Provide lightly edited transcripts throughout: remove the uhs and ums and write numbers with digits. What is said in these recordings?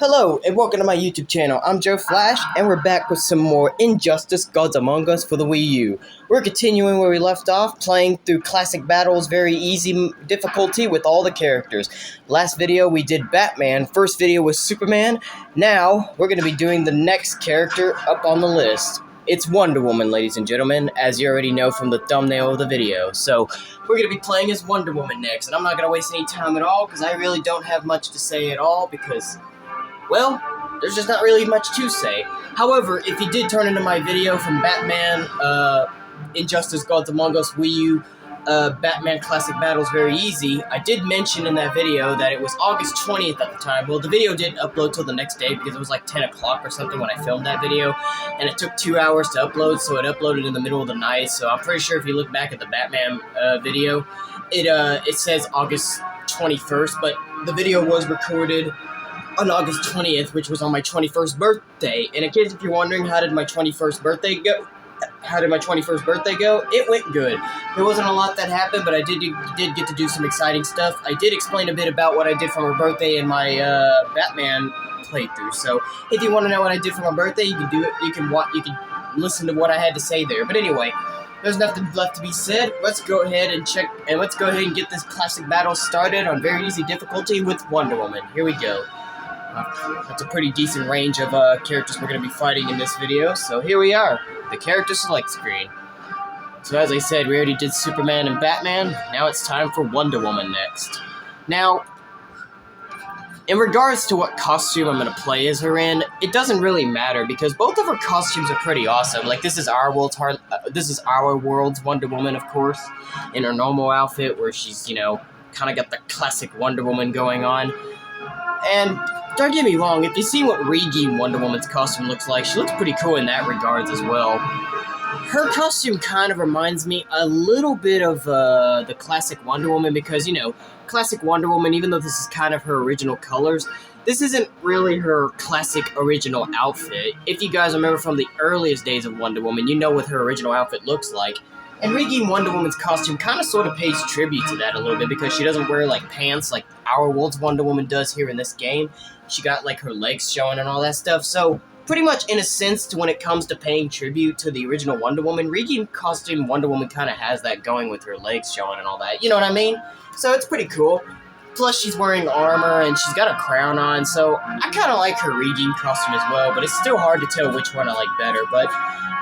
Hello and welcome to my YouTube channel. I'm Joe Flash and we're back with some more Injustice Gods Among Us for the Wii U. We're continuing where we left off, playing through classic battles, very easy difficulty with all the characters. Last video we did Batman, first video was Superman. Now we're going to be doing the next character up on the list. It's Wonder Woman, ladies and gentlemen, as you already know from the thumbnail of the video. So, we're going to be playing as Wonder Woman next, and I'm not going to waste any time at all, because I really don't have much to say at all, because, well, there's just not really much to say. However, if you did turn into my video from Batman, Injustice Gods Among Us, Wii U, Batman Classic Battles Very Easy, I did mention in that video that it was August 20th at the time. Well, the video didn't upload till the next day because it was like 10 o'clock or something when I filmed that video, and it took 2 hours to upload, so it uploaded in the middle of the night. So I'm pretty sure if you look back at the Batman video, it says August 21st, but the video was recorded on August 20th, which was on my 21st birthday. And in case if you're wondering, how did my 21st birthday go? It went good. There wasn't a lot that happened, but I did get to do some exciting stuff. I did explain a bit about what I did for my birthday in my Batman playthrough. So if you want to know what I did for my birthday, you can do it. You can listen to what I had to say there. But anyway, there's nothing left to be said. Let's go ahead and let's go ahead and get this classic battle started on very easy difficulty with Wonder Woman. Here we go. That's a pretty decent range of characters we're going to be fighting in this video. So here we are, the character select screen. So as I said, we already did Superman and Batman. Now it's time for Wonder Woman next. Now, in regards to what costume I'm going to play as her in, it doesn't really matter because both of her costumes are pretty awesome. Like this is our world's Wonder Woman, of course, in her normal outfit where she's, you know, kind of got the classic Wonder Woman going on. And don't get me wrong, if you see what Regan Wonder Woman's costume looks like, she looks pretty cool in that regards as well. Her costume kind of reminds me a little bit of the classic Wonder Woman because, you know, classic Wonder Woman, even though this is kind of her original colors, this isn't really her classic original outfit. If you guys remember from the earliest days of Wonder Woman, you know what her original outfit looks like. And Regan Wonder Woman's costume kind of sort of pays tribute to that a little bit because she doesn't wear, like, pants like our world's Wonder Woman does here in this game. She got, like, her legs showing and all that stuff. So, pretty much in a sense, to when it comes to paying tribute to the original Wonder Woman, Regan costume Wonder Woman kind of has that going with her legs showing and all that. You know what I mean? So, it's pretty cool. Plus, she's wearing armor and she's got a crown on, so I kind of like her Regan costume as well, but it's still hard to tell which one I like better. But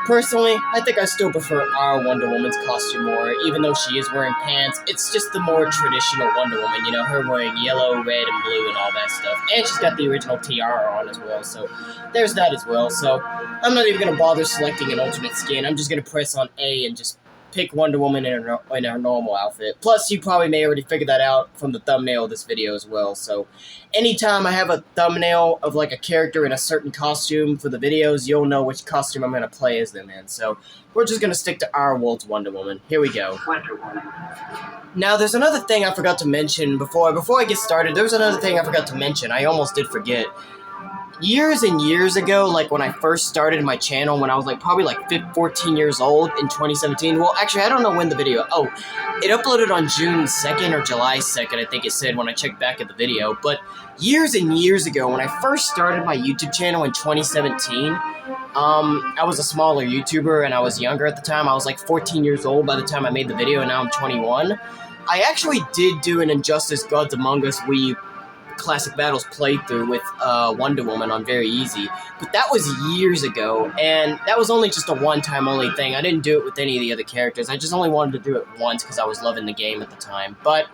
personally, I think I still prefer our Wonder Woman's costume more, even though she is wearing pants. It's just the more traditional Wonder Woman, you know, her wearing yellow, red, and blue and all that stuff. And she's got the original tiara on as well, so there's that as well. So I'm not even going to bother selecting an alternate skin. I'm just going to press on A and just pick Wonder Woman in her normal outfit. Plus, you probably may already figure that out from the thumbnail of this video as well. So, anytime I have a thumbnail of like a character in a certain costume for the videos, you'll know which costume I'm going to play as them in. So, we're just going to stick to our world's Wonder Woman. Here we go. Wonder Woman. Now, there's another thing I forgot to mention before I get started. There's another thing I forgot to mention. I almost did forget. Years and years ago, like when I first started my channel, when I was like probably like 14 years old in 2017. Well, actually, I don't know when the video. Oh, it uploaded on June 2nd or July 2nd, I think it said when I checked back at the video. But years and years ago, when I first started my YouTube channel in 2017, I was a smaller YouTuber and I was younger at the time. I was like 14 years old by the time I made the video, and now I'm 21. I actually did do an Injustice Gods Among Us Wii U Classic Battles playthrough with Wonder Woman on Very Easy, but that was years ago, and that was only just a one-time only thing. I didn't do it with any of the other characters. I just only wanted to do it once because I was loving the game at the time. But,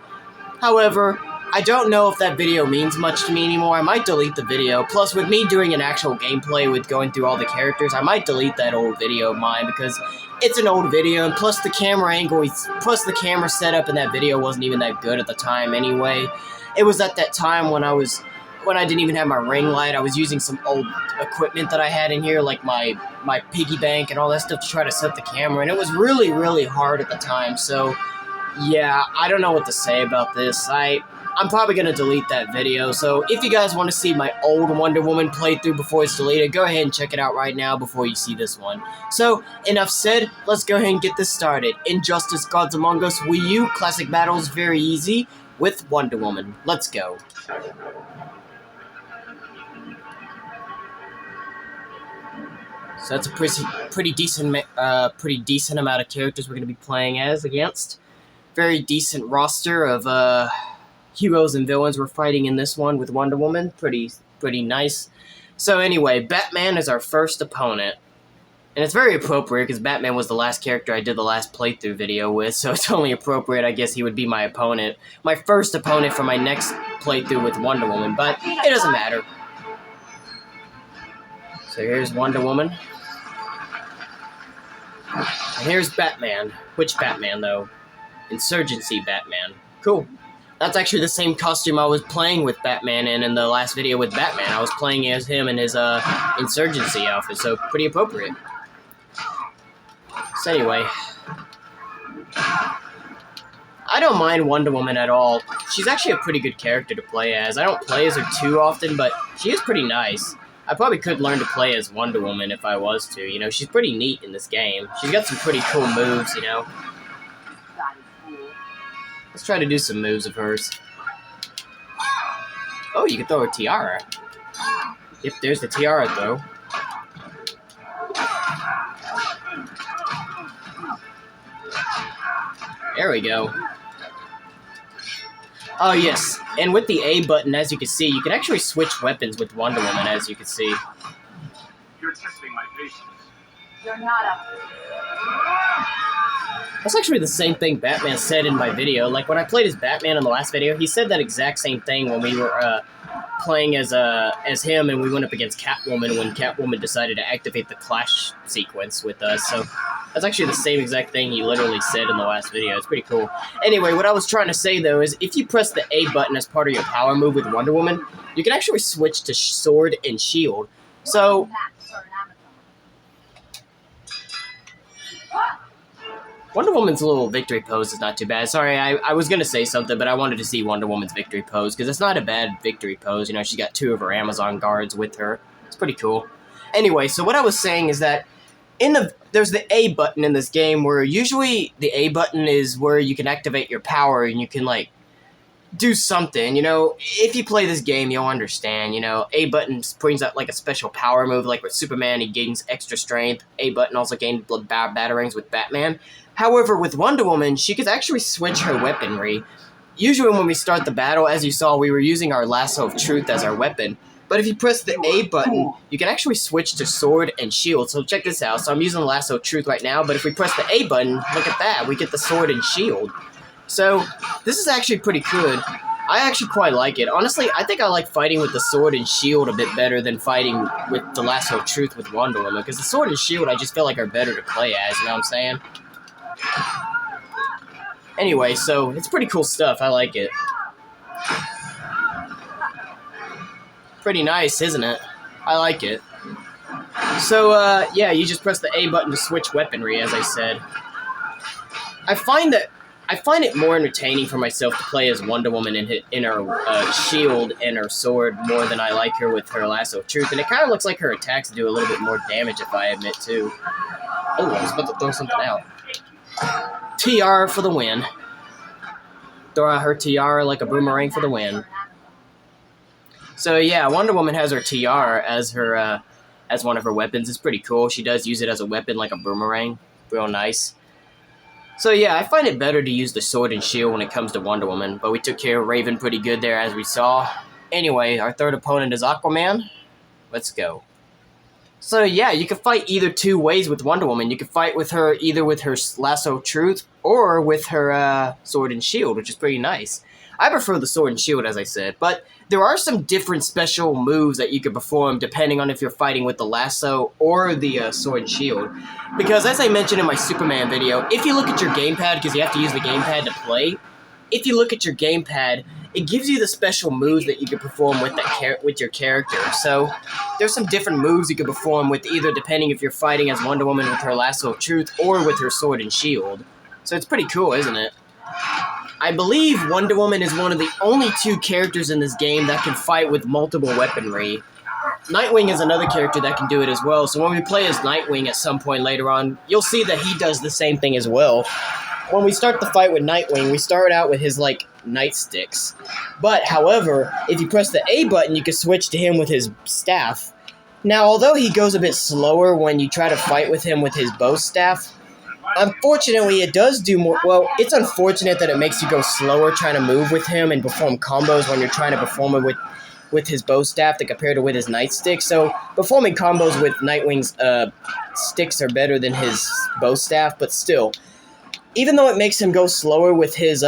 however, I don't know if that video means much to me anymore. I might delete the video. Plus, with me doing an actual gameplay with going through all the characters, I might delete that old video of mine because it's an old video, and plus the camera angle, plus the camera setup in that video wasn't even that good at the time anyway. It was at that time when I didn't even have my ring light. I was using some old equipment that I had in here, like my piggy bank and all that stuff to try to set the camera, and it was really, really hard at the time. So, yeah, I don't know what to say about this. I'm probably going to delete that video, so if you guys want to see my old Wonder Woman playthrough before it's deleted, go ahead and check it out right now before you see this one. So, enough said, let's go ahead and get this started. Injustice Gods Among Us Wii U Classic Battles Very Easy with Wonder Woman. Let's go. So that's a pretty decent amount of characters we're going to be playing as against. Very decent roster of heroes and villains we're fighting in this one with Wonder Woman. Pretty nice. So anyway, Batman is our first opponent. And it's very appropriate because Batman was the last character I did the last playthrough video with, so it's only appropriate I guess he would be my opponent. My first opponent for my next playthrough with Wonder Woman, but it doesn't matter. So here's Wonder Woman. And here's Batman. Which Batman, though? Insurgency Batman. Cool. That's actually the same costume I was playing with Batman in the last video with Batman. I was playing as him in his Insurgency outfit, so pretty appropriate. So anyway, I don't mind Wonder Woman at all. She's actually a pretty good character to play as. I don't play as her too often, but she is pretty nice. I probably could learn to play as Wonder Woman if I was to. You know, she's pretty neat in this game. She's got some pretty cool moves, you know. Let's try to do some moves of hers. Oh, you can throw a tiara. Yep, there's the tiara throw. There we go. Oh, yes. And with the A button, as you can see, you can actually switch weapons with Wonder Woman, as you can see. You're testing my patience. You're not up. That's actually the same thing Batman said in my video. Like, when I played as Batman in the last video, he said that exact same thing when we were playing as him and we went up against Catwoman when Catwoman decided to activate the Clash sequence with us. So that's actually the same exact thing he literally said in the last video. It's pretty cool. Anyway, what I was trying to say, though, is if you press the A button as part of your power move with Wonder Woman, you can actually switch to sword and shield. So Wonder Woman's little victory pose is not too bad. Sorry, I was going to say something, but I wanted to see Wonder Woman's victory pose, because it's not a bad victory pose. You know, she's got 2 of her Amazon guards with her. It's pretty cool. Anyway, so what I was saying is that there's the A button in this game, where usually the A button is where you can activate your power and you can, like, do something. You know, if you play this game, you'll understand. You know, A button brings out, like, a special power move, like with Superman, he gains extra strength. A button also gains batarangs with Batman. However, with Wonder Woman, she could actually switch her weaponry. Usually when we start the battle, as you saw, we were using our Lasso of Truth as our weapon. But if you press the A button, you can actually switch to sword and shield. So check this out. So I'm using the Lasso of Truth right now, but if we press the A button, look at that. We get the sword and shield. So this is actually pretty good. I actually quite like it. Honestly, I think I like fighting with the sword and shield a bit better than fighting with the Lasso of Truth with Wonder Woman. Because the sword and shield, I just feel like are better to play as, you know what I'm saying? Anyway, so it's pretty cool stuff. I like it. Pretty nice, isn't it? I like it. So, yeah, you just press the A button to switch weaponry, as I said. I find it more entertaining for myself to play as Wonder Woman in her shield and her sword more than I like her with her Lasso of Truth. And it kind of looks like her attacks do a little bit more damage, if I admit, too. Oh, I was about to throw something out. Tiara for the win. Throw out her tiara like a boomerang for the win. So yeah, Wonder Woman has her tiara as her as one of her weapons. It's pretty cool. She does use it as a weapon like a boomerang. Real nice. So yeah, I find it better to use the sword and shield when it comes to Wonder Woman, but we took care of Raven pretty good there, as we saw. Anyway, our third opponent is Aquaman. Let's go. So yeah, you can fight either 2 ways with Wonder Woman. You can fight with her either with her Lasso of Truth or with her sword and shield, which is pretty nice. I prefer the sword and shield, as I said, but there are some different special moves that you can perform depending on if you're fighting with the lasso or the sword and shield. Because as I mentioned in my Superman video, if you look at your gamepad, because you have to use the gamepad to play, if you look at your gamepad, it gives you the special moves that you can perform with with your character. So there's some different moves you can perform with either depending if you're fighting as Wonder Woman with her Lasso of Truth or with her sword and shield. So it's pretty cool, isn't it? I believe Wonder Woman is one of the only 2 characters in this game that can fight with multiple weaponry. Nightwing is another character that can do it as well, so when we play as Nightwing at some point later on, you'll see that he does the same thing as well. when we start the fight with Nightwing, we start out with his, like, nightsticks. But, however, if you press the A button, you can switch to him with his staff. Now, although he goes a bit slower when you try to fight with him with his bow staff, unfortunately, it does do more. Well, it's unfortunate that it makes you go slower trying to move with him and perform combos when you're trying to perform it with his bow staff compared to with his nightstick. So, performing combos with Nightwing's sticks are better than his bow staff, but still, even though it makes him go slower with his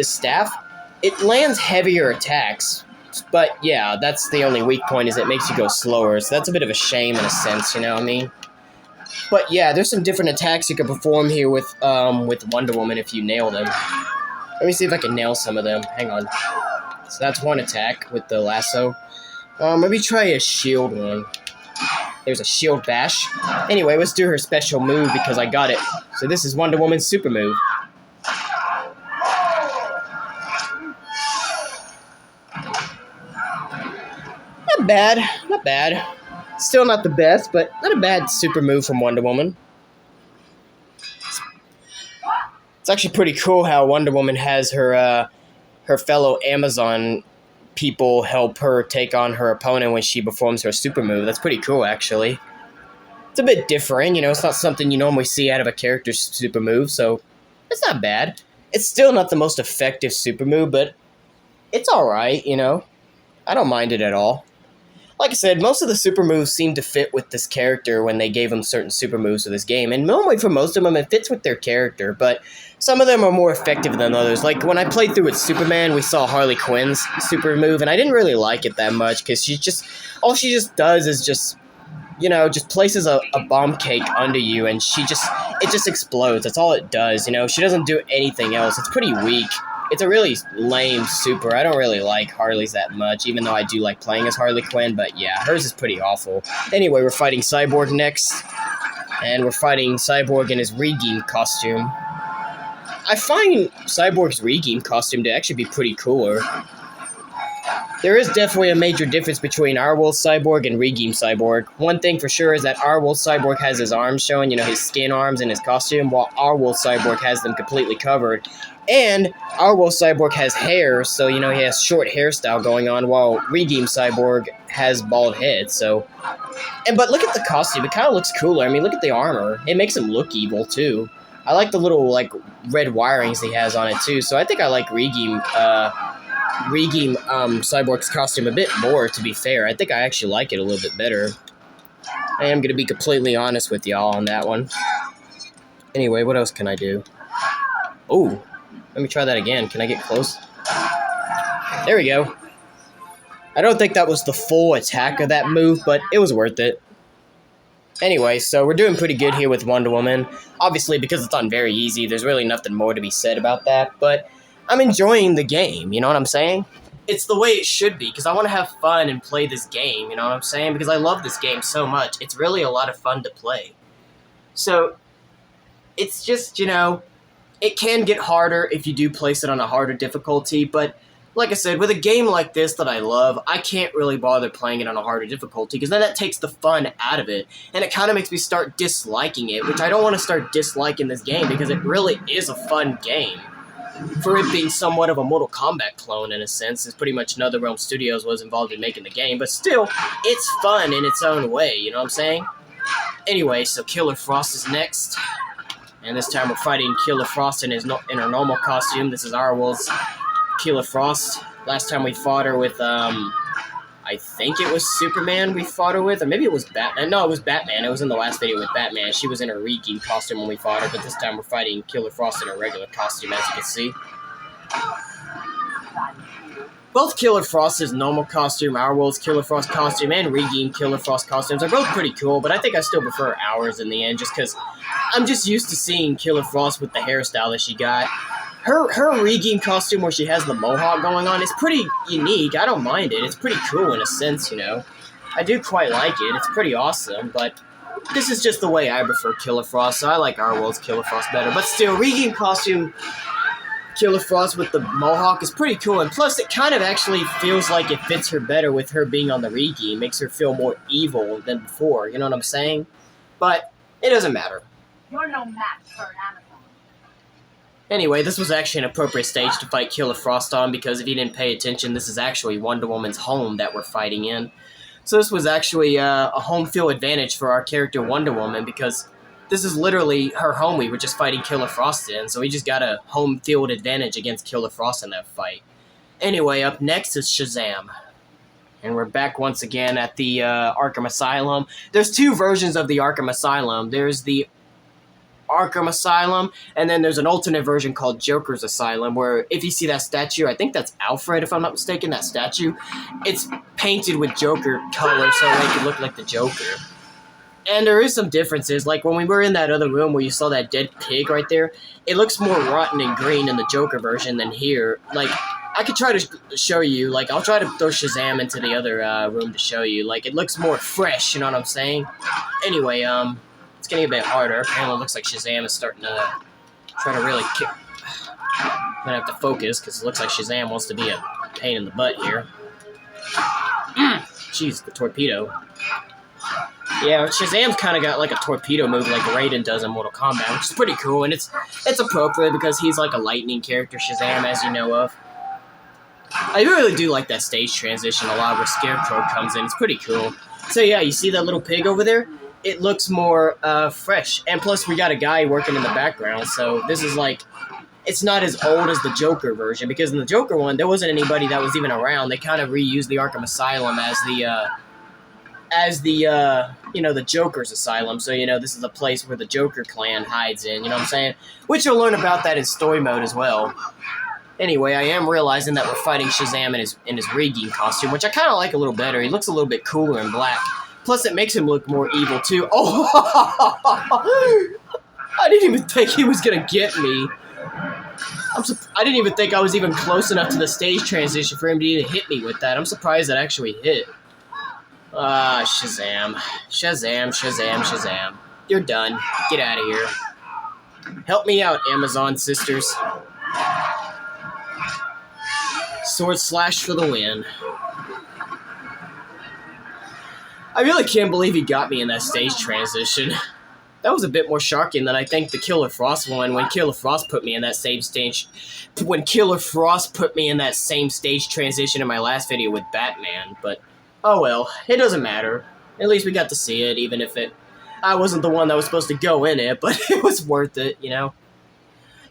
staff, it lands heavier attacks. But yeah, that's the only weak point, is it makes you go slower. So that's a bit of a shame in a sense, you know what I mean? But yeah, there's some different attacks you can perform here with Wonder Woman if you nail them. Let me see if I can nail some of them. Hang on. So that's one attack with the lasso. Maybe try a shield one. There's a shield bash. Anyway, let's do her special move because I got it. So this is Wonder Woman's super move. Not bad, not bad. Still not the best, but not a bad super move from Wonder Woman. It's actually pretty cool how Wonder Woman has her fellow Amazon people help her take on her opponent when she performs her super move. That's pretty cool, actually. It's a bit different, you know, it's not something you normally see out of a character's super move, so it's not bad. It's still not the most effective super move, but it's alright, you know. I don't mind it at all. Like I said, most of the super moves seem to fit with this character when they gave him certain super moves for this game. And normally for most of them, it fits with their character. But some of them are more effective than others. Like when I played through with Superman, we saw Harley Quinn's super move. And I didn't really like it that much because all she just does is just, you know, just places a bomb cake under you. And it just explodes. That's all it does, you know. She doesn't do anything else. It's pretty weak. It's a really lame super. I don't really like Harley's that much, even though I do like playing as Harley Quinn, but yeah, hers is pretty awful. Anyway, we're fighting Cyborg next, and we're fighting Cyborg in his Redeem costume. I find Cyborg's Redeem costume to actually be pretty cooler. There is definitely a major difference between Our World Cyborg and Redeem Cyborg. One thing for sure is that Our World Cyborg has his arms showing, you know, his skin arms in his costume, while Our World Cyborg has them completely covered. And Our World Cyborg has hair, so, you know, he has short hairstyle going on, while Redeem Cyborg has bald head, so... But look at the costume, it kind of looks cooler. I mean, look at the armor. It makes him look evil, too. I like the little, like, red wirings he has on it, too, so I think I like Redeem Cyborg's costume a bit more, to be fair. I think I actually like it a little bit better. I am going to be completely honest with y'all on that one. Anyway, what else can I do? Oh, let me try that again. Can I get close? There we go. I don't think that was the full attack of that move, but it was worth it. Anyway, so we're doing pretty good here with Wonder Woman. Obviously, because it's on very easy, there's really nothing more to be said about that, but I'm enjoying the game, you know what I'm saying? It's the way it should be, because I want to have fun and play this game, you know what I'm saying? Because I love this game so much. It's really a lot of fun to play. So, it's just, you know, it can get harder if you do place it on a harder difficulty, but like I said, with a game like this that I love, I can't really bother playing it on a harder difficulty, because then that takes the fun out of it, and it kind of makes me start disliking it, which I don't want to start disliking this game, because it really is a fun game. For it being somewhat of a Mortal Kombat clone, in a sense, as pretty much NetherRealm Studios was involved in making the game, but still, it's fun in its own way, you know what I'm saying? Anyway, so Killer Frost is next. And this time we're fighting Killer Frost in her normal costume. This is Our World's Killer Frost. Last time we fought her with, I think it was Superman we fought her with, or maybe it was Batman. No, it was Batman. It was in the last video with Batman. She was in her Redeem costume when we fought her, but this time we're fighting Killer Frost in her regular costume, as you can see. Both Killer Frost's normal costume, Our World's Killer Frost costume, and Redeem Killer Frost costumes are both pretty cool, but I think I still prefer Ours in the end, just because I'm just used to seeing Killer Frost with the hairstyle that she got. Her Redeem costume where she has the mohawk going on is pretty unique. I don't mind it. It's pretty cool in a sense, you know. I do quite like it. It's pretty awesome, but this is just the way I prefer Killer Frost, so I like Our World's Killer Frost better. But still, Redeem costume Killer Frost with the mohawk is pretty cool, and plus it kind of actually feels like it fits her better with her being on the Redeem. Makes her feel more evil than before, you know what I'm saying? But it doesn't matter. You're no match for an Amazon. Anyway, this was actually an appropriate stage to fight Killer Frost on, because if you didn't pay attention, this is actually Wonder Woman's home that we're fighting in. So this was actually a home field advantage for our character Wonder Woman, because this is literally her home we were just fighting Killer Frost in, so we just got a home field advantage against Killer Frost in that fight. Anyway, up next is Shazam. And we're back once again at the Arkham Asylum. There's two versions of the Arkham Asylum. There's the Arkham Asylum, and then there's an alternate version called Joker's Asylum, where if you see that statue, I think that's Alfred, if I'm not mistaken, that statue, it's painted with Joker color so it make it look like the Joker. And there is some differences, like when we were in that other room where you saw that dead pig right there, it looks more rotten and green in the Joker version than here. Like, I could try to show you, like, I'll try to throw Shazam into the other room to show you, like, it looks more fresh, you know what I'm saying? Anyway, it's getting a bit harder. Apparently it looks like Shazam is starting to try to really kick. I'm gonna have to focus, because it looks like Shazam wants to be a pain in the butt here. Jeez, the torpedo. Yeah, Shazam's kind of got like a torpedo move like Raiden does in Mortal Kombat, which is pretty cool, and it's appropriate because he's like a lightning character, Shazam, as you know of. I really do like that stage transition a lot where Scarecrow comes in. It's pretty cool. So yeah, you see that little pig over there? It looks more fresh. And plus, we got a guy working in the background, so this is like, it's not as old as the Joker version, because in the Joker one, there wasn't anybody that was even around. They kind of reused the Arkham Asylum as the you know, the Joker's Asylum. So, you know, this is a place where the Joker clan hides in, you know what I'm saying? Which you'll learn about that in story mode as well. Anyway, I am realizing that we're fighting Shazam in his Redeem costume, which I kind of like a little better. He looks a little bit cooler in black. Plus, it makes him look more evil, too. Oh! I didn't even think he was going to get me. I didn't even think I was even close enough to the stage transition for him to even hit me with that. I'm surprised that actually hit. Shazam. Shazam, Shazam, Shazam. You're done. Get out of here. Help me out, Amazon sisters. Sword slash for the win. I really can't believe he got me in that stage transition. That was a bit more shocking than I think the Killer Frost one, when Killer Frost put me in that same stage. When Killer Frost put me in that same stage transition in my last video with Batman, but oh well, it doesn't matter. At least we got to see it, even if I wasn't the one that was supposed to go in it, but it was worth it, you know?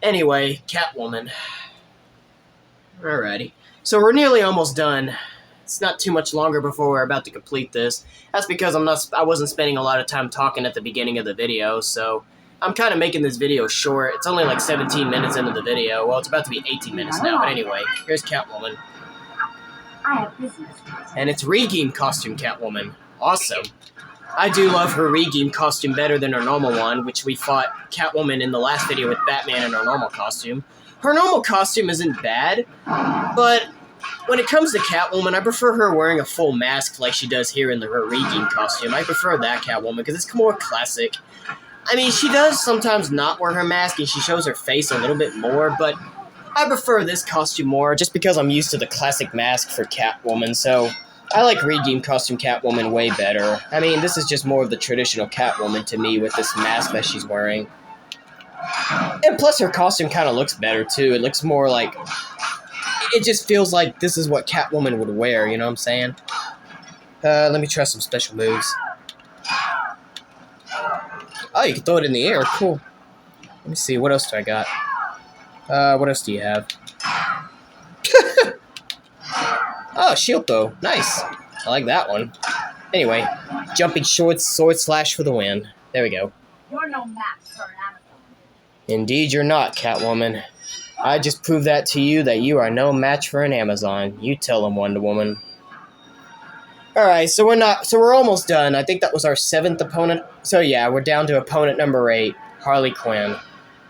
Anyway, Catwoman. Alrighty. So we're nearly almost done. It's not too much longer before we're about to complete this. That's because I wasn't spending a lot of time talking at the beginning of the video, so I'm kind of making this video short. It's only like 17 minutes into the video. Well, it's about to be 18 minutes now, but anyway, here's Catwoman. I have business. And it's Redeem costume Catwoman. Awesome. I do love her Redeem costume better than her normal one, which we fought Catwoman in the last video with Batman in her normal costume. Her normal costume isn't bad, but when it comes to Catwoman, I prefer her wearing a full mask like she does here in her Redeem costume. I prefer that Catwoman because it's more classic. I mean, she does sometimes not wear her mask and she shows her face a little bit more, but I prefer this costume more just because I'm used to the classic mask for Catwoman, so I like Redeem costume Catwoman way better. I mean, this is just more of the traditional Catwoman to me with this mask that she's wearing. And plus her costume kind of looks better too. It looks more like, it just feels like this is what Catwoman would wear, you know what I'm saying? Let me try some special moves. Oh, you can throw it in the air, cool. Let me see, what else do I got? What else do you have? Oh, shield throw, nice. I like that one. Anyway, jumping short sword slash for the win. There we go. You're no match for an Amazon. Indeed you're not, Catwoman. I just proved that to you that you are no match for an Amazon. You tell them, Wonder Woman. Alright, so we're almost done. I think that was our 7th opponent. So yeah, we're down to opponent number 8, Harley Quinn.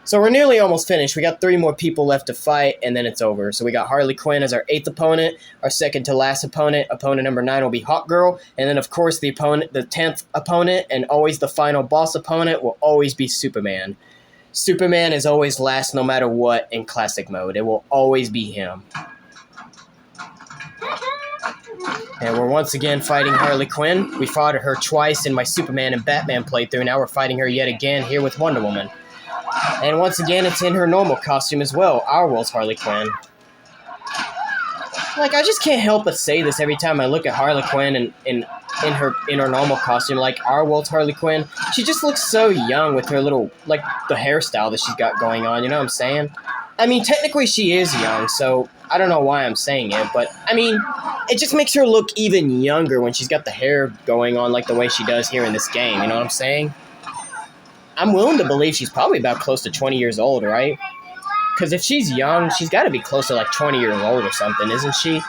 So we're nearly almost finished. We got 3 more people left to fight, and then it's over. So we got Harley Quinn as our 8th opponent. Our second to last opponent, opponent number 9, will be Hawkgirl. And then, of course, the 10th opponent, and always the final boss opponent, will always be Superman. Superman is always last no matter what in classic mode. It will always be him. And we're once again fighting Harley Quinn. We fought her twice in my Superman and Batman playthrough. Now we're fighting her yet again here with Wonder Woman. And once again, it's in her normal costume as well, our world's Harley Quinn. Like, I just can't help but say this every time I look at Harley Quinn in her normal costume, like our world's Harley Quinn. She just looks so young with her little, like, the hairstyle that she's got going on, you know what I'm saying? I mean, technically she is young, so I don't know why I'm saying it, but, I mean, it just makes her look even younger when she's got the hair going on like the way she does here in this game, you know what I'm saying? I'm willing to believe she's probably about close to 20 years old, right? Because if she's young, she's got to be close to like 20 years old or something, isn't she?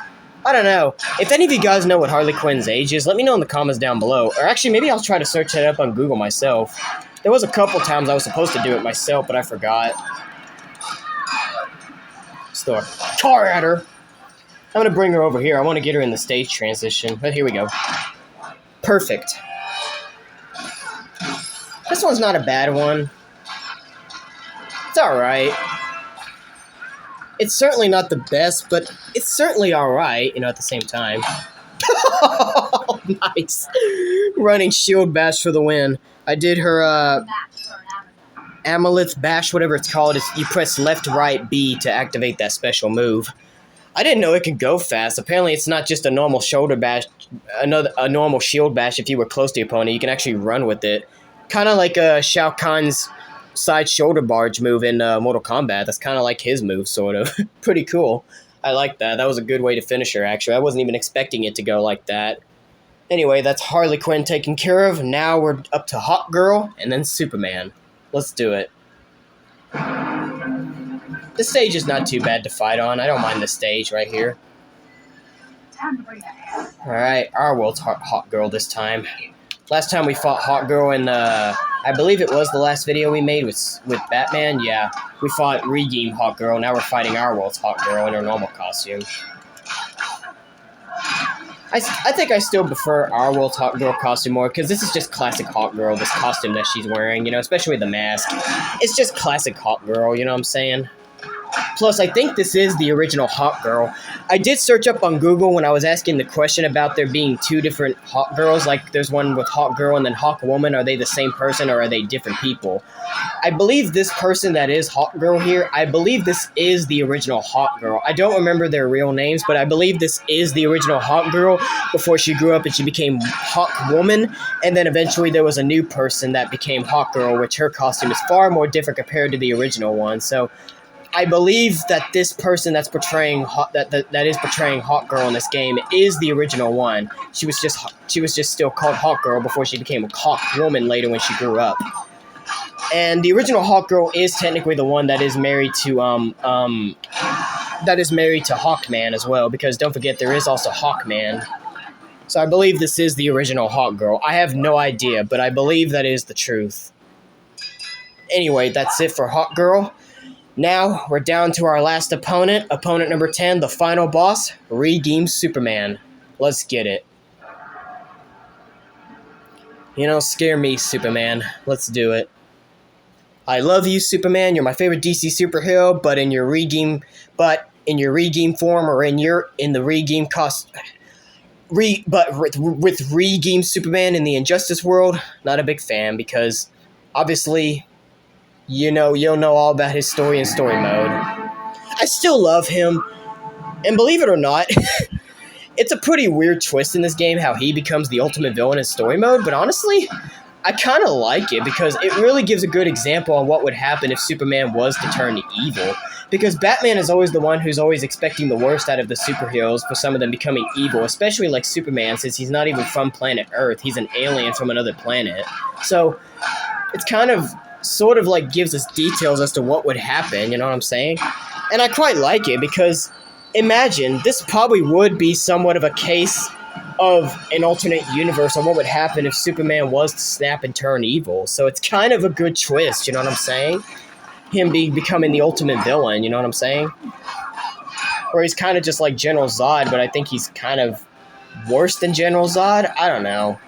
I don't know. If any of you guys know what Harley Quinn's age is, let me know in the comments down below. Or actually, maybe I'll try to search it up on Google myself. There was a couple times I was supposed to do it myself, but I forgot. Let's throw a car at her. I'm going to bring her over here. I want to get her in the stage transition. But here we go. Perfect. This one's not a bad one. It's alright. It's certainly not the best, but it's certainly alright, you know, at the same time. Oh, nice. Running shield bash for the win. I did her, Match for an Amazon. Amalith bash, whatever it's called. You press left, right, B to activate that special move. I didn't know it could go fast. Apparently, it's not just a normal shoulder bash, a normal shield bash if you were close to the opponent. You can actually run with it. Kind of like Shao Kahn's side shoulder barge move in Mortal Kombat. That's kind of like his move, sort of. Pretty cool. I like that. That was a good way to finish her, actually. I wasn't even expecting it to go like that. Anyway, that's Harley Quinn taken care of. Now we're up to Hawk Girl and then Superman. Let's do it. This stage is not too bad to fight on. I don't mind this stage right here. Time to bring that in. Alright, our world's Hawk Girl this time. Last time we fought Hawk Girl in, I believe it was the last video we made with Batman. Yeah, we fought Regime Hawk Girl. Now we're fighting our world's Hawk Girl in her normal costume. I think I still prefer our world's Hawk Girl costume more, because this is just classic Hawk Girl, this costume that she's wearing, you know, especially with the mask. It's just classic Hawk Girl, you know what I'm saying? Plus, I think this is the original Hawk Girl. I did search up on Google when I was asking the question about there being two different Hawk Girls. Like, there's one with Hawk Girl and then Hawk Woman. Are they the same person or are they different people? I believe this person that is Hawk Girl here, I believe this is the original Hawk Girl. I don't remember their real names, but I believe this is the original Hawk Girl before she grew up and she became Hawk Woman. And then eventually there was a new person that became Hawk Girl, which her costume is far more different compared to the original one. So I believe that this person that's portraying that is portraying Hawk Girl in this game is the original one. She was just still called Hawk Girl before she became a Hawk Woman later when she grew up. And the original Hawk Girl is technically the one that is married to Hawkman as well, because don't forget there is also Hawkman. So I believe this is the original Hawk Girl. I have no idea, but I believe that is the truth. Anyway, that's it for Hawk Girl. Now, we're down to our last opponent. Opponent number 10, the final boss, Regime Superman. Let's get it. You know, scare me, Superman. Let's do it. I love you, Superman. You're my favorite DC superhero, but in your Regime form or in the Regime with Regime Superman in the Injustice world, not a big fan, because obviously you'll know all about his story in story mode. I still love him, and believe it or not, it's a pretty weird twist in this game how he becomes the ultimate villain in story mode, but honestly, I kind of like it because it really gives a good example on what would happen if Superman was to turn evil. Because Batman is always the one who's always expecting the worst out of the superheroes for some of them becoming evil, especially like Superman, since he's not even from planet Earth, he's an alien from another planet. So, it's kind of sort of like gives us details as to what would happen, you know what I'm saying? And I quite like it because imagine this probably would be somewhat of a case of an alternate universe on what would happen if Superman was to snap and turn evil. So it's kind of a good twist, you know what I'm saying? Him becoming the ultimate villain, you know what I'm saying? Or he's kind of just like General Zod, but I think he's kind of worse than General Zod? I don't know.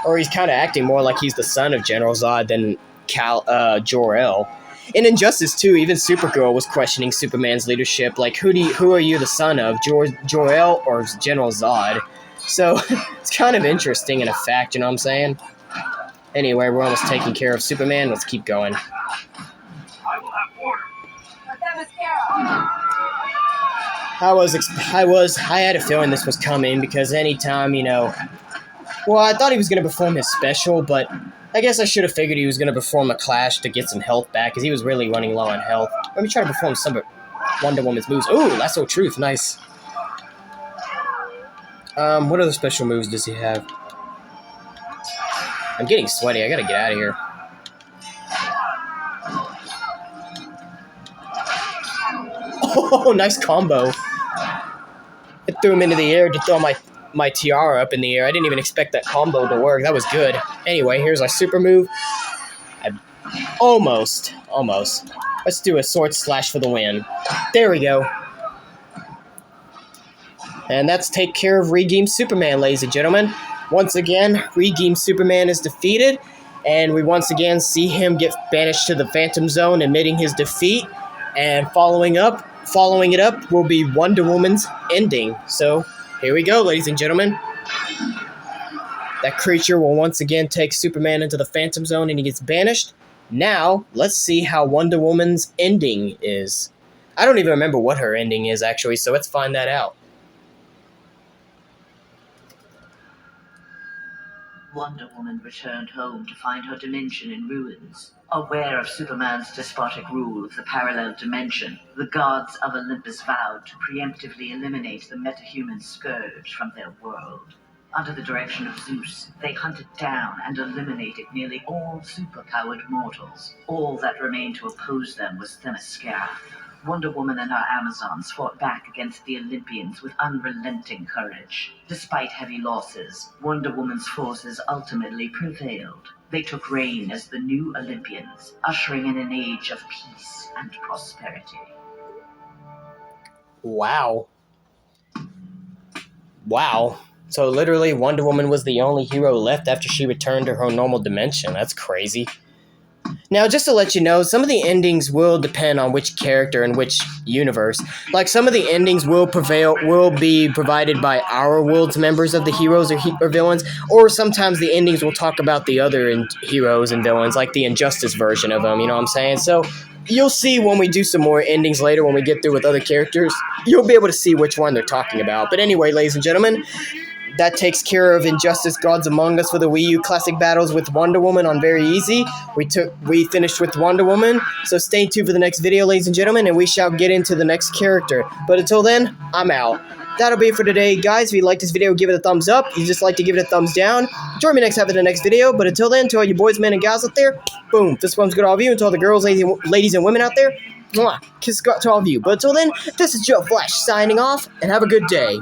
Or he's kind of acting more like he's the son of General Zod than Jor-El. In Injustice 2, even Supergirl was questioning Superman's leadership. Like, who are you the son of, Jor-El or General Zod? So, it's kind of interesting in a fact, you know what I'm saying? Anyway, we're almost taking care of Superman. Let's keep going. I will have order. But that was Kara. I had a feeling this was coming because anytime, you know... Well, I thought he was going to perform his special, but I guess I should have figured he was going to perform a Clash to get some health back because he was really running low on health. Let me try to perform some of Wonder Woman's moves. Ooh, Lasso of Truth, nice. What other special moves does he have? I'm getting sweaty. I gotta get out of here. Oh, nice combo. It threw him into the air to throw my tiara up in the air. I didn't even expect that combo to work. That was good. Anyway, here's our super move. Almost. Let's do a sword slash for the win. There we go. And that's take care of Redeemed Superman, ladies and gentlemen. Once again, Redeemed Superman is defeated, and we once again see him get banished to the Phantom Zone, admitting his defeat. And following it up will be Wonder Woman's ending. So, here we go, ladies and gentlemen. That creature will once again take Superman into the Phantom Zone, and he gets banished. Now, let's see how Wonder Woman's ending is. I don't even remember what her ending is, actually, so let's find that out. Wonder Woman returned home to find her dimension in ruins. Aware of Superman's despotic rule of the parallel dimension, the gods of Olympus vowed to preemptively eliminate the metahuman scourge from their world. Under the direction of Zeus, they hunted down and eliminated nearly all superpowered mortals. All that remained to oppose them was Themyscira. Wonder Woman and her Amazons fought back against the Olympians with unrelenting courage. Despite heavy losses, Wonder Woman's forces ultimately prevailed. They took reign as the new Olympians, ushering in an age of peace and prosperity. Wow. So literally, Wonder Woman was the only hero left after she returned to her normal dimension. That's crazy. Now, just to let you know, some of the endings will depend on which character and which universe. Like, some of the endings will be provided by our world's members of the heroes or villains, or sometimes the endings will talk about the other heroes and villains, like the Injustice version of them, you know what I'm saying? So, you'll see when we do some more endings later, when we get through with other characters, you'll be able to see which one they're talking about. But anyway, ladies and gentlemen, that takes care of Injustice Gods Among Us for the Wii U Classic Battles with Wonder Woman on Very Easy. We finished with Wonder Woman, so stay tuned for the next video, ladies and gentlemen, and we shall get into the next character. But until then, I'm out. That'll be it for today, guys. If you like this video, give it a thumbs up. If you just like to give it a thumbs down, join me next time for the next video. But until then, to all you boys, men, and gals out there, boom, this one's good to all of you. And to all the girls, ladies, and women out there, mwah, kiss to all of you. But until then, this is Joe Flash signing off, and have a good day.